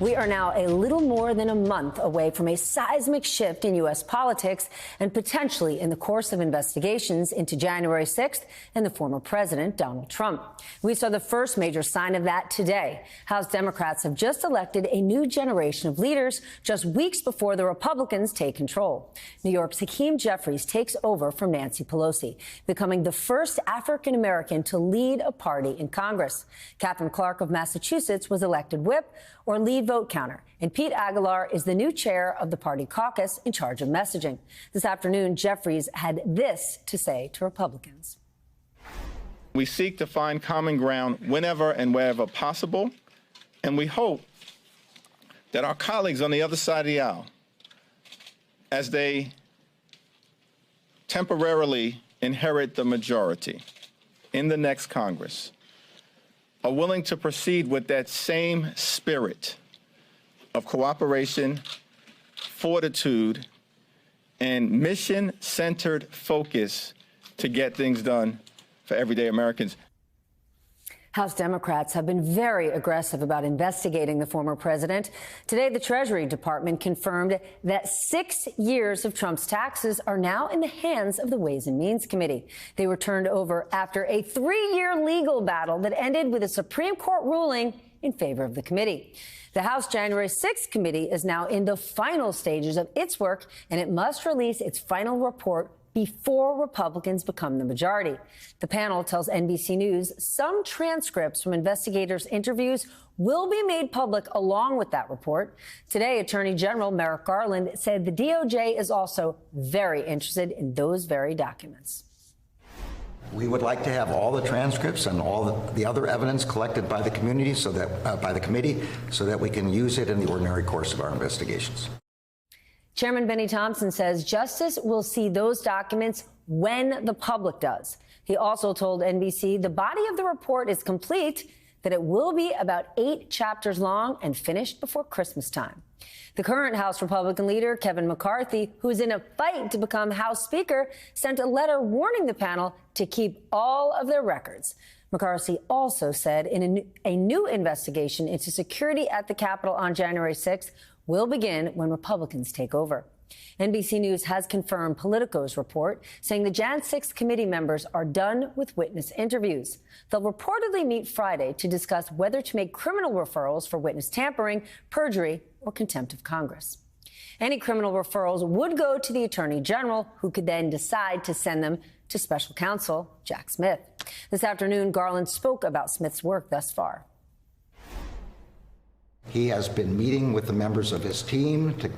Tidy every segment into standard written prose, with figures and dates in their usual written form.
We are now a little more than a month away from a seismic shift in U.S. politics and potentially in the course of investigations into January 6th and the former president, Donald Trump. We saw the first major sign of that today. House Democrats have just elected a new generation of leaders just weeks before the Republicans take control. New York's Hakeem Jeffries takes over from Nancy Pelosi, becoming the first African-American to lead a party in Congress. Catherine Clark of Massachusetts was elected whip or lead vote counter, and Pete Aguilar is the new chair of the party caucus in charge of messaging. This afternoon, Jeffries had this to say to Republicans. We seek to find common ground whenever and wherever possible, and we hope that our colleagues on the other side of the aisle, as they temporarily inherit the majority in the next Congress, are willing to proceed with that same spirit of cooperation, fortitude, and mission-centered focus to get things done for everyday Americans. House Democrats have been very aggressive about investigating the former president. Today, the Treasury Department confirmed that 6 years of Trump's taxes are now in the hands of the Ways and Means Committee. They were turned over after a 3-year legal battle that ended with a Supreme Court ruling in favor of the committee. The House January 6th committee is now in the final stages of its work, and it must release its final report before Republicans become the majority. The panel tells NBC News some transcripts from investigators' interviews will be made public along with that report. Today, Attorney General Merrick Garland said the DOJ is also very interested in those very documents. We would like to have all the transcripts and all the other evidence collected by the community, so that by the committee, so that we can use it in the ordinary course of our investigations. Chairman Benny Thompson says justice will see those documents when the public does. He also told NBC the body of the report is complete, that it will be about 8 chapters long and finished before Christmas time. The current House Republican leader, Kevin McCarthy, who is in a fight to become House Speaker, sent a letter warning the panel to keep all of their records. McCarthy also said in a new investigation into security at the Capitol on January 6th will begin when Republicans take over. NBC News has confirmed Politico's report, saying the Jan 6 committee members are done with witness interviews. They'll reportedly meet Friday to discuss whether to make criminal referrals for witness tampering, perjury, or contempt of Congress. Any criminal referrals would go to the Attorney General, who could then decide to send them to Special Counsel Jack Smith. This afternoon, Garland spoke about Smith's work thus far. He has been meeting with the members of his team to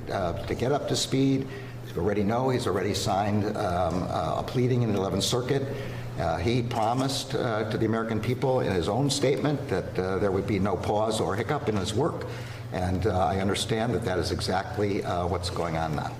get up to speed. He's already signed a pleading in the 11th Circuit. He promised to the American people in his own statement that there would be no pause or hiccup in his work. And I understand that that is exactly what's going on now.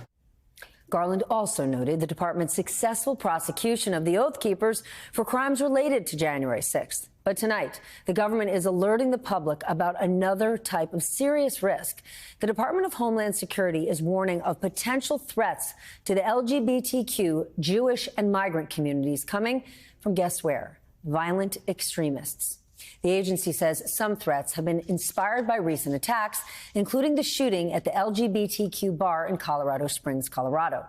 Garland also noted the department's successful prosecution of the Oath Keepers for crimes related to January 6th. But tonight, the government is alerting the public about another type of serious risk. The Department of Homeland Security is warning of potential threats to the LGBTQ, Jewish, and migrant communities coming from, guess where? Violent extremists. The agency says some threats have been inspired by recent attacks, including the shooting at the LGBTQ bar in Colorado Springs, Colorado.